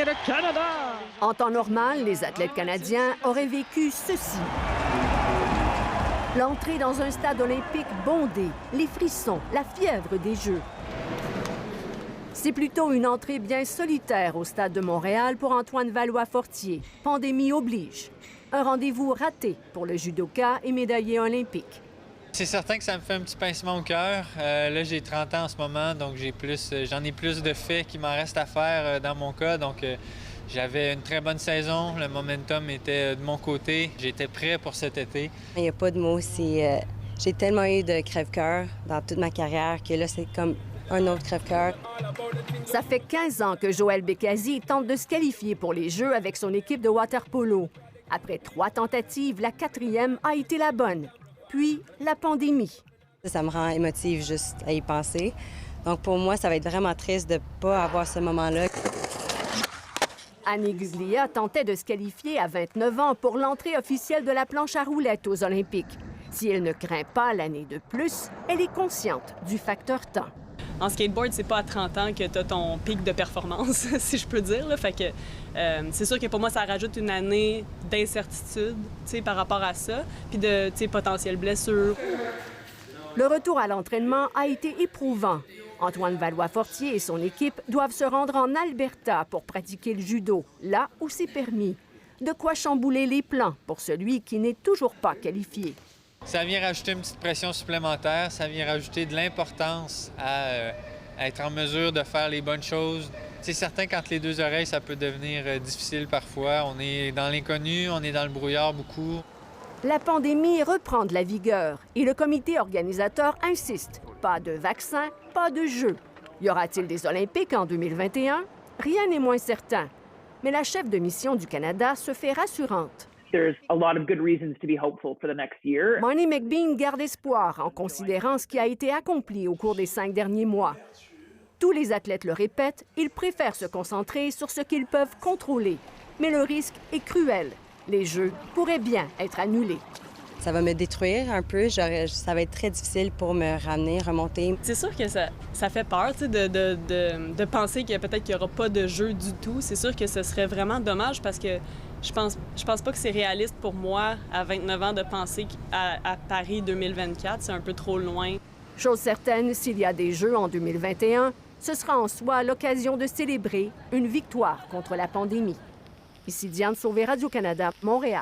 le Canada! En temps normal, les athlètes canadiens auraient vécu ceci. L'entrée dans un stade olympique bondé, les frissons, la fièvre des Jeux. C'est plutôt une entrée bien solitaire au Stade de Montréal pour Antoine Valois-Fortier. Pandémie oblige. Un rendez-vous raté pour le judoka et médaillé olympique. C'est certain que ça me fait un petit pincement au cœur. Là, j'ai 30 ans en ce moment, donc j'en ai plus de faits qui m'en reste à faire dans mon cas. Donc, j'avais une très bonne saison. Le momentum était de mon côté. J'étais prêt pour cet été. Il n'y a pas de mots. J'ai tellement eu de crève-cœur dans toute ma carrière que là, c'est comme un autre crève-cœur. Ça fait 15 ans que Joël Bécazie tente de se qualifier pour les Jeux avec son équipe de water-polo. Après 3 tentatives, la 4e a été la bonne. Puis, la pandémie. Ça me rend émotive juste à y penser. Donc, pour moi, ça va être vraiment triste de ne pas avoir ce moment-là. Annie Guglia tentait de se qualifier à 29 ans pour l'entrée officielle de la planche à roulettes aux Olympiques. Si elle ne craint pas l'année de plus, elle est consciente du facteur temps. En skateboard, c'est pas à 30 ans que tu as ton pic de performance, si je peux dire. Là. Fait que c'est sûr que pour moi, ça rajoute une année d'incertitude par rapport à ça, puis de potentielles blessures. Le retour à l'entraînement a été éprouvant. Antoine Valois-Fortier et son équipe doivent se rendre en Alberta pour pratiquer le judo, là où c'est permis. De quoi chambouler les plans pour celui qui n'est toujours pas qualifié. Ça vient rajouter une petite pression supplémentaire. Ça vient rajouter de l'importance à être en mesure de faire les bonnes choses. C'est certain qu'entre les deux oreilles, ça peut devenir difficile parfois. On est dans l'inconnu, on est dans le brouillard beaucoup. La pandémie reprend de la vigueur et le comité organisateur insiste. Pas de vaccin, pas de jeux. Y aura-t-il des Olympiques en 2021? Rien n'est moins certain. Mais la chef de mission du Canada se fait rassurante. Marnie McBean garde espoir en considérant ce qui a été accompli au cours des 5 derniers mois. Tous les athlètes le répètent, ils préfèrent se concentrer sur ce qu'ils peuvent contrôler. Mais le risque est cruel. Les Jeux pourraient bien être annulés. Ça va me détruire un peu. Ça va être très difficile pour me ramener, remonter. C'est sûr que ça fait peur de penser que peut-être qu'il n'y aura pas de jeu du tout. C'est sûr que ce serait vraiment dommage parce que je pense pas que c'est réaliste pour moi, à 29 ans, de penser à Paris 2024. C'est un peu trop loin. Chose certaine, s'il y a des Jeux en 2021, ce sera en soi l'occasion de célébrer une victoire contre la pandémie. Ici Diane Sauvé, Radio-Canada, Montréal.